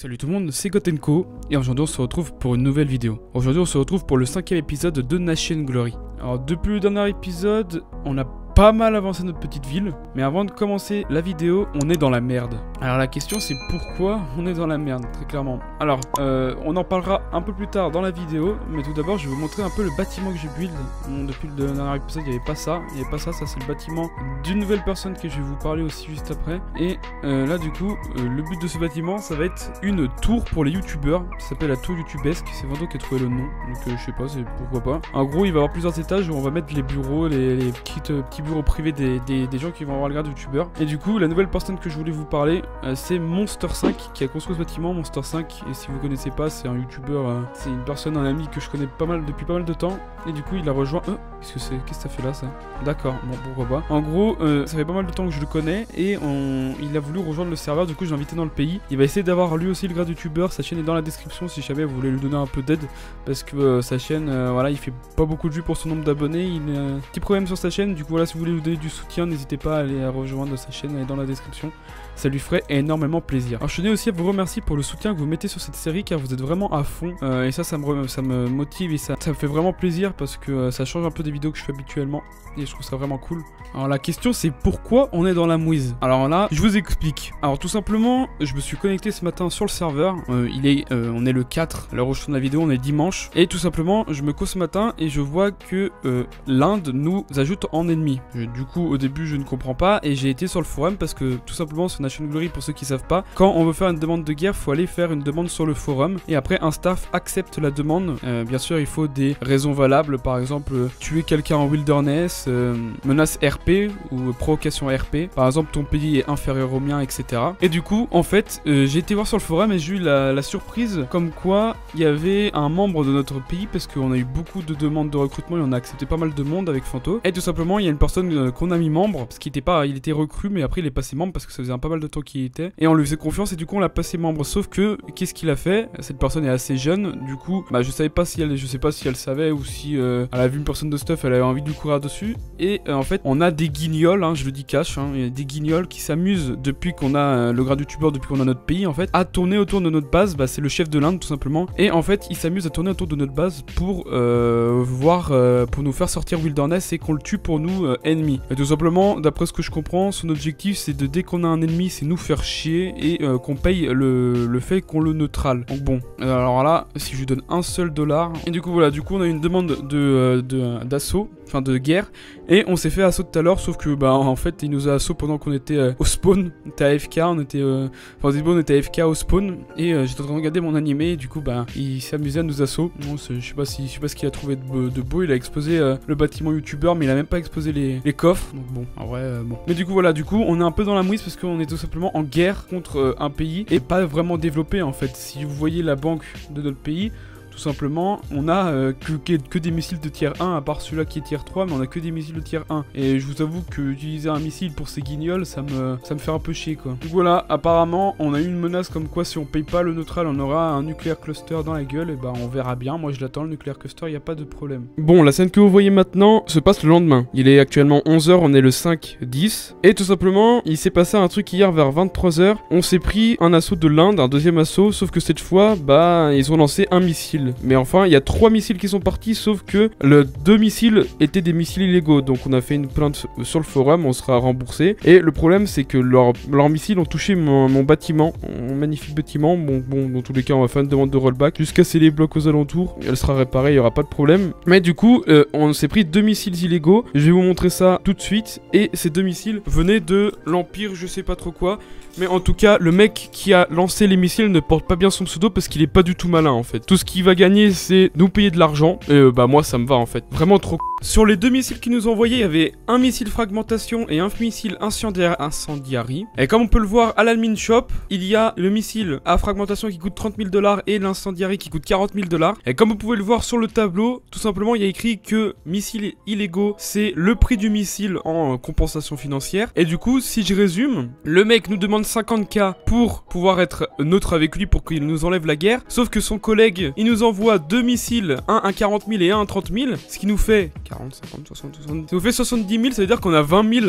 Salut tout le monde, c'est Gotenko et aujourd'hui on se retrouve pour une nouvelle vidéo. Aujourd'hui on se retrouve pour le 5e épisode de Nation Glory. Alors depuis le dernier épisode, on a pas mal avancé notre petite ville, mais avant de commencer la vidéo, on est dans la merde. Alors la question c'est pourquoi on est dans la merde, très clairement. Alors, on en parlera un peu plus tard dans la vidéo, mais tout d'abord je vais vous montrer un peu le bâtiment que j'ai build. Bon, depuis le dernier épisode il n'y avait pas ça, ça c'est le bâtiment d'une nouvelle personne que je vais vous parler aussi juste après. Et là du coup, le but de ce bâtiment ça va être une tour pour les youtubeurs, ça s'appelle la tour youtubesque, c'est Vando qui a trouvé le nom, donc je sais pas, c'est pourquoi pas. En gros il va y avoir plusieurs étages où on va mettre les bureaux, les petits bureaux privés des gens qui vont avoir le grade de youtubeur. Et du coup la nouvelle personne que je voulais vous parler c'est Monster5 qui a construit ce bâtiment. Monster5, et si vous connaissez pas, c'est un youtubeur, c'est une personne, un ami que je connais depuis pas mal de temps. Et du coup il a rejoint... qu'est-ce que ça fait là ça? D'accord, bon pourquoi pas. En gros ça fait pas mal de temps que je le connais et il a voulu rejoindre le serveur, du coup je l'ai invité dans le pays. Il va essayer d'avoir lui aussi le grade youtubeur, sa chaîne est dans la description si jamais vous voulez lui donner un peu d'aide. Parce que sa chaîne, voilà, il fait pas beaucoup de vues pour son nombre d'abonnés, il a un petit problème sur sa chaîne. Du coup voilà, si vous voulez lui donner du soutien, n'hésitez pas à aller rejoindre sa chaîne, elle est dans la description. Ça lui ferait énormément plaisir. Alors je tenais aussi à vous remercier pour le soutien que vous mettez sur cette série car vous êtes vraiment à fond. Et ça me motive et ça me fait vraiment plaisir parce que ça change un peu des vidéos que je fais habituellement. Et je trouve ça vraiment cool. Alors la question c'est pourquoi on est dans la mouise. Alors là, je vous explique. Alors tout simplement, je me suis connecté ce matin sur le serveur. On est le 4, à l'heure où je tourne la vidéo, on est dimanche. Et tout simplement, je me cause ce matin et je vois que l'Inde nous ajoute en ennemi. Du coup, au début, je ne comprends pas et j'ai été sur le forum parce que tout simplement sur Nation Glory, pour ceux qui savent pas, quand on veut faire une demande de guerre, faut aller faire une demande sur le forum et après un staff accepte la demande. Bien sûr, il faut des raisons valables, par exemple tuer quelqu'un en wilderness, menace RP ou provocation RP, par exemple ton pays est inférieur au mien, etc. Et du coup, en fait, j'ai été voir sur le forum et j'ai eu la surprise comme quoi il y avait un membre de notre pays, parce qu'on a eu beaucoup de demandes de recrutement et on a accepté pas mal de monde avec Fanto. Et tout simplement, il y a une personne qu'on a mis membre, parce qu'il était recru, mais après il est passé membre parce que ça faisait pas mal de temps qu'il y était. Et on lui faisait confiance et du coup on l'a passé membre. Sauf que, qu'est-ce qu'il a fait? Cette personne est assez jeune, du coup, bah je sais pas si elle savait ou si elle a vu une personne de stuff, elle avait envie de lui courir dessus. Et en fait, on a des guignols, hein, je le dis cash, hein, il y a des guignols qui s'amusent depuis qu'on a le grade youtubeur, depuis qu'on a notre pays en fait, à tourner autour de notre base. Bah c'est le chef de l'Inde tout simplement. Et en fait, il s'amuse à tourner autour de notre base pour pour nous faire sortir wilderness et qu'on le tue pour nous ennemis. Et tout simplement, d'après ce que je comprends, son objectif c'est de, dès qu'on a un ennemi, c'est nous faire chier et qu'on paye le fait qu'on le neutral. Donc bon, alors là, si je lui donne un seul dollar, et du coup voilà, du coup on a une demande d'assaut, enfin de guerre, et on s'est fait assaut tout à l'heure, sauf que bah en fait il nous a assaut pendant qu'on était au spawn, on était AFK, on était AFK au spawn, et j'étais en train de regarder mon animé, et du coup bah il s'amusait à nous assaut. Bon, je sais pas ce qu'il a trouvé de beau, il a explosé le bâtiment youtubeur, mais il a même pas explosé les coffres, donc bon, en vrai, bon. Mais du coup voilà, du coup on est un peu dans la mouise parce qu'on est tout simplement en guerre contre un pays et pas vraiment développé en fait. Si vous voyez la banque de notre pays, tout simplement, on a que des missiles de tier 1, à part celui-là qui est tier 3, mais on a que des missiles de tier 1. Et je vous avoue que utiliser un missile pour ces guignols, ça me fait un peu chier quoi. Donc voilà, apparemment, on a eu une menace comme quoi si on paye pas le neutral, on aura un nucléaire cluster dans la gueule, et bah on verra bien. Moi je l'attends, le nucléaire cluster, il n'y a pas de problème. Bon, la scène que vous voyez maintenant se passe le lendemain. Il est actuellement 11h, on est le 5-10. Et tout simplement, il s'est passé un truc hier vers 23h. On s'est pris un assaut de l'Inde, un deuxième assaut, sauf que cette fois, bah ils ont lancé un missile. Mais enfin, il y a 3 missiles qui sont partis, sauf que les 2 missiles étaient des missiles illégaux. Donc on a fait une plainte sur le forum, on sera remboursé. Et le problème, c'est que leurs missiles ont touché mon bâtiment, mon magnifique bâtiment. Bon, dans tous les cas, on va faire une demande de rollback, juste casser les blocs aux alentours. Elle sera réparée, il n'y aura pas de problème. Mais du coup, on s'est pris 2 missiles illégaux. Je vais vous montrer ça tout de suite. Et ces 2 missiles venaient de l'Empire, je sais pas trop quoi. Mais en tout cas, le mec qui a lancé les missiles ne porte pas bien son pseudo parce qu'il est pas du tout malin en fait. Tout ce qu'il va gagner, c'est nous payer de l'argent. Et bah moi, ça me va en fait. Vraiment trop. Sur les 2 missiles qu'ils nous ont envoyés, il y avait un missile fragmentation et un missile incendiary. Et comme on peut le voir à l'admin shop, il y a le missile à fragmentation qui coûte 30 000 $ et l'incendiary qui coûte 40 000 $. Et comme vous pouvez le voir sur le tableau, tout simplement, il y a écrit que missiles illégaux, c'est le prix du missile en compensation financière. Et du coup, si je résume, le mec nous demande 50K pour pouvoir être neutre avec lui pour qu'il nous enlève la guerre. Sauf que son collègue, il nous envoie 2 missiles, un à 40 000 et un à 30 000, ce qui nous fait 40, 50, 60, 70. Si on fait 70 000, ça veut dire qu'on a 20 000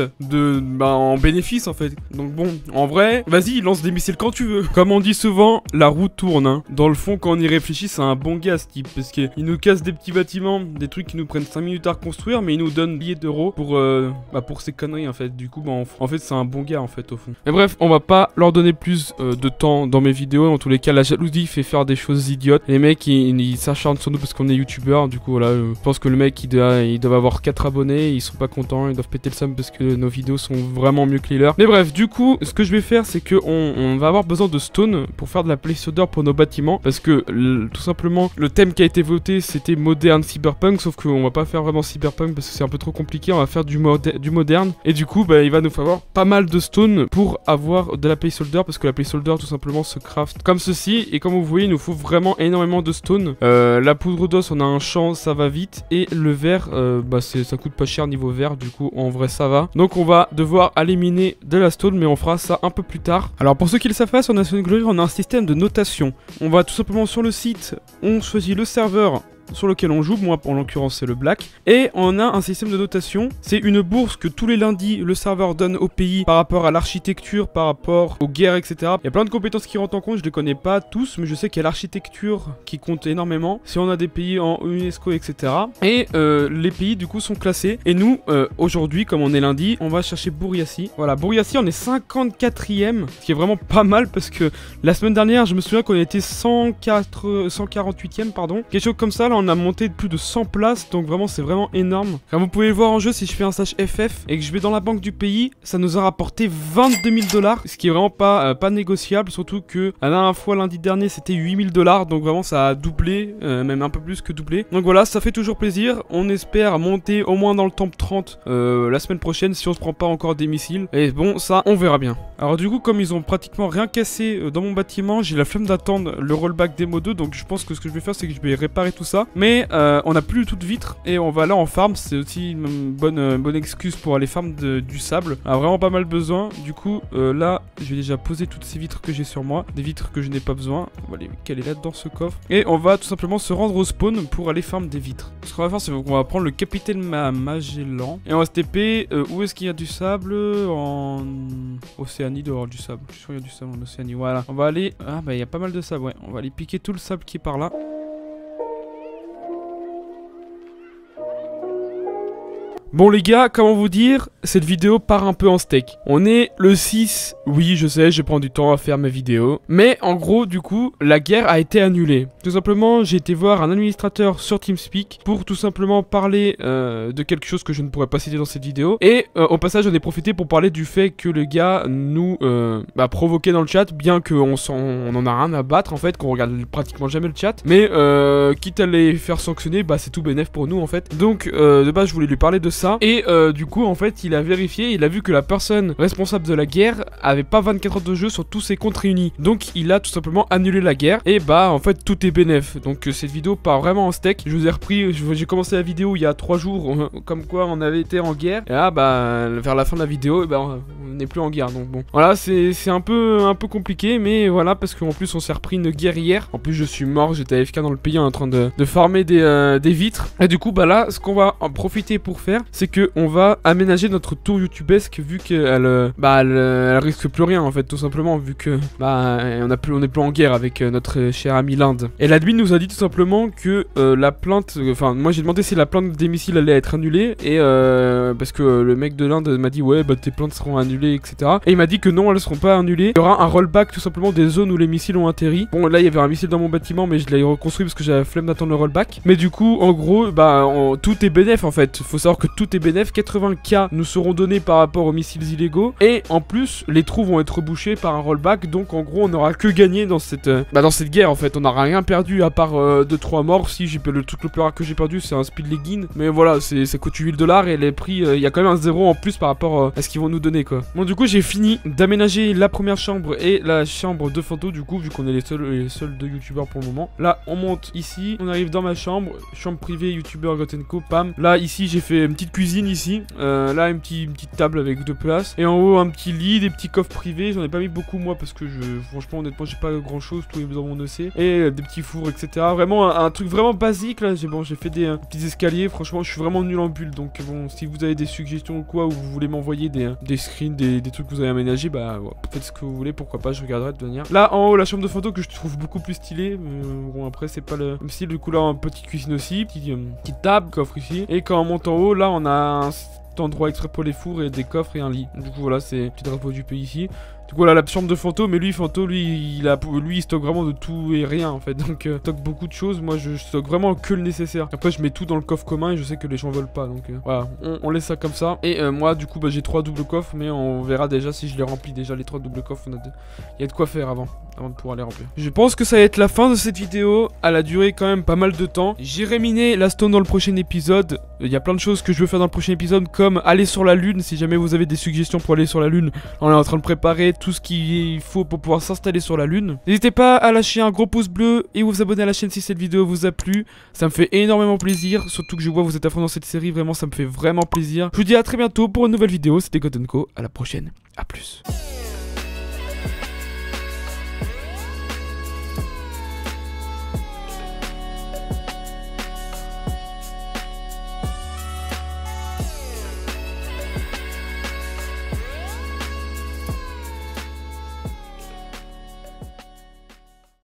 en bénéfice en fait. Donc bon, en vrai, vas-y, lance des missiles quand tu veux. Comme on dit souvent, la roue tourne. Hein. Dans le fond, quand on y réfléchit, c'est un bon gars ce type. Parce qu'il nous casse des petits bâtiments, des trucs qui nous prennent 5 minutes à reconstruire, mais il nous donne billets d'euros pour ces conneries en fait. Du coup, en fait, c'est un bon gars en fait au fond. Mais bref, on va pas leur donner plus de temps dans mes vidéos. En tous les cas, la jalousie fait faire des choses idiotes. Les mecs, ils s'acharnent sur nous parce qu'on est youtubeurs. Du coup, voilà, je pense que le mec, ils doivent avoir 4 abonnés. Ils sont pas contents, ils doivent péter le seum parce que nos vidéos sont vraiment mieux que les leurs. Mais bref, du coup, ce que je vais faire, c'est que on va avoir besoin de stone pour faire de la placeholder pour nos bâtiments. Parce que tout simplement, le thème qui a été voté, c'était moderne cyberpunk. Sauf qu'on va pas faire vraiment cyberpunk parce que c'est un peu trop compliqué. On va faire du moderne. Et du coup, bah, il va nous falloir pas mal de stone pour avoir de la placeholder. Parce que la placeholder, tout simplement, se craft comme ceci. Et comme vous voyez, il nous faut vraiment énormément de stone. La poudre d'os, on a un champ, ça va vite. Et le verre, ça coûte pas cher niveau verre. Du coup, en vrai, ça va. Donc, on va devoir aller miner de la stone, mais on fera ça un peu plus tard. Alors, pour ceux qui le savent pas, sur Nation Glory, on a un système de notation. On va tout simplement sur le site, on choisit le serveur sur lequel on joue, moi en l'occurrence c'est le Black, et on a un système de notation, c'est une bourse que tous les lundis le serveur donne au pays par rapport à l'architecture, par rapport aux guerres, etc. Il y a plein de compétences qui rentrent en compte, je les connais pas tous, mais je sais qu'il y a l'architecture qui compte énormément, si on a des pays en UNESCO, etc. Et les pays du coup sont classés, et nous, aujourd'hui, comme on est lundi, on va chercher Bouriassi. Voilà, Bouriassi, on est 54e, ce qui est vraiment pas mal, parce que la semaine dernière, je me souviens qu'on était 148e, pardon, quelque chose comme ça, là on a monté de plus de 100 places, donc vraiment c'est vraiment énorme. Comme vous pouvez le voir en jeu, si je fais un slash FF et que je vais dans la banque du pays, ça nous a rapporté 22 000 $, ce qui est vraiment pas négociable, surtout que la dernière fois lundi dernier c'était 8 000 $, donc vraiment ça a doublé, même un peu plus que doublé. Donc voilà, ça fait toujours plaisir, on espère monter au moins dans le top 30 la semaine prochaine si on se prend pas encore des missiles, et bon ça on verra bien. Alors du coup comme ils ont pratiquement rien cassé dans mon bâtiment, j'ai la flemme d'attendre le rollback démo 2, donc je pense que ce que je vais faire c'est que je vais réparer tout ça. Mais on a plus du tout de vitres et on va là en farm, c'est aussi une bonne excuse pour aller farm du sable. On a vraiment pas mal besoin, du coup là je vais déjà poser toutes ces vitres que j'ai sur moi, des vitres que je n'ai pas besoin, on va les caler là dans ce coffre. Et on va tout simplement se rendre au spawn pour aller farm des vitres. Ce qu'on va faire c'est qu'on va prendre le capitaine Magellan et on va se TP, où est-ce qu'il y a du sable? En Océanie, dehors du sable, je suis sûr qu'il y a du sable en Océanie, voilà. On va aller, ah bah il y a pas mal de sable, ouais, on va aller piquer tout le sable qui est par là. Bon les gars, comment vous dire, cette vidéo part un peu en steak. On est le 6, oui je sais, je prends du temps à faire mes vidéos. Mais en gros, du coup, la guerre a été annulée. Tout simplement, j'ai été voir un administrateur sur TeamSpeak pour tout simplement parler de quelque chose que je ne pourrais pas citer dans cette vidéo. Et au passage, j'en ai profité pour parler du fait que le gars nous provoquait dans le chat, bien qu'on en a rien à battre en fait, qu'on regarde pratiquement jamais le chat. Mais quitte à les faire sanctionner, bah c'est tout bénef pour nous en fait. Donc de base, je voulais lui parler de ça. Et du coup en fait il a vérifié, il a vu que la personne responsable de la guerre avait pas 24 heures de jeu sur tous ses comptes réunis. Donc il a tout simplement annulé la guerre. Et bah en fait tout est bénef. Donc cette vidéo part vraiment en steak. Je vous ai repris, j'ai commencé la vidéo il y a 3 jours comme quoi on avait été en guerre. Et là bah vers la fin de la vidéo on n'est plus en guerre. Donc bon voilà, c'est un peu compliqué, mais voilà, parce qu'en plus on s'est repris une guerre hier. En plus je suis mort, j'étais AFK dans le pays en train de farmer des vitres. Et du coup bah là ce qu'on va en profiter pour faire, c'est que on va aménager notre tour youtubesque, vu qu'elle elle risque plus rien en fait, tout simplement, vu que on n'est plus en guerre avec notre cher ami l'Inde. Et l'admin nous a dit tout simplement que la plainte, enfin moi j'ai demandé si la plainte des missiles allait être annulée, et parce que le mec de l'Inde m'a dit ouais bah tes plaintes seront annulées, etc. Et il m'a dit que non, elles seront pas annulées. Il y aura un rollback tout simplement des zones où les missiles ont atterri. Bon là il y avait un missile dans mon bâtiment, mais je l'ai reconstruit parce que j'avais la flemme d'attendre le rollback. Mais du coup en gros tout est bénef en fait. Faut savoir que tout est bénef. 80K nous seront donnés par rapport aux missiles illégaux, et en plus les trous vont être bouchés par un rollback. Donc en gros on n'aura que gagné dans cette guerre en fait. On n'aura rien perdu à part 2-3 morts. Si le truc le plus rare que j'ai perdu c'est un speed legging, mais voilà, ça coûte 8 000 $, et les prix il y a quand même un 0 en plus par rapport à ce qu'ils vont nous donner quoi. Bon du coup j'ai fini d'aménager la première chambre et la chambre de Fanto, du coup vu qu'on est les seuls deux youtubeurs pour le moment. Là on monte ici, on arrive dans ma chambre privée youtubeur Gotenko, pam. Là ici j'ai fait une petite petite cuisine ici. Là, une petite table avec 2 places. Et en haut, un petit lit, des petits coffres privés. J'en ai pas mis beaucoup, moi, parce que franchement, honnêtement, j'ai pas grand chose. Tout est dans mon EC. Et des petits fours, etc. Vraiment, un truc vraiment basique, là. J'ai fait des petits escaliers. Franchement, je suis vraiment nul en bulle. Donc, bon, si vous avez des suggestions ou quoi, ou vous voulez m'envoyer des screens, des trucs que vous avez aménagés, bah, ouais, faites ce que vous voulez. Pourquoi pas, je regarderai de venir. Là, en haut, la chambre de photo que je trouve beaucoup plus stylée. Bon, après, c'est pas le même style. Du coup, là, une petite cuisine aussi. Petite table, coffre ici. Et quand on monte en haut, là, on a un endroit extrait pour les fours et des coffres et un lit. Du coup, voilà, c'est le petit drapeau du pays ici. Du coup, là, la chambre de Fanto, mais lui, Fanto, lui, il stocke vraiment de tout et rien, en fait. Donc, stocke beaucoup de choses. Moi, je stocke vraiment que le nécessaire. Après, je mets tout dans le coffre commun et je sais que les gens veulent pas. Donc, voilà, on laisse ça comme ça. Et moi, du coup, bah, j'ai 3 doubles coffres, mais on verra déjà si je les remplis. Déjà, les 3 doubles coffres, il y a de quoi faire avant de pouvoir les remplir. Je pense que ça va être la fin de cette vidéo. Elle a duré quand même pas mal de temps. J'irai miner la stone dans le prochain épisode. Il y a plein de choses que je veux faire dans le prochain épisode, comme aller sur la lune. Si jamais vous avez des suggestions pour aller sur la lune, on est en train de préparer tout ce qu'il faut pour pouvoir s'installer sur la lune. N'hésitez pas à lâcher un gros pouce bleu et vous abonner à la chaîne si cette vidéo vous a plu. Ça me fait énormément plaisir, surtout que je vois que vous êtes à fond dans cette série. Vraiment, ça me fait vraiment plaisir. Je vous dis à très bientôt pour une nouvelle vidéo. C'était GotenCo. À la prochaine. À plus.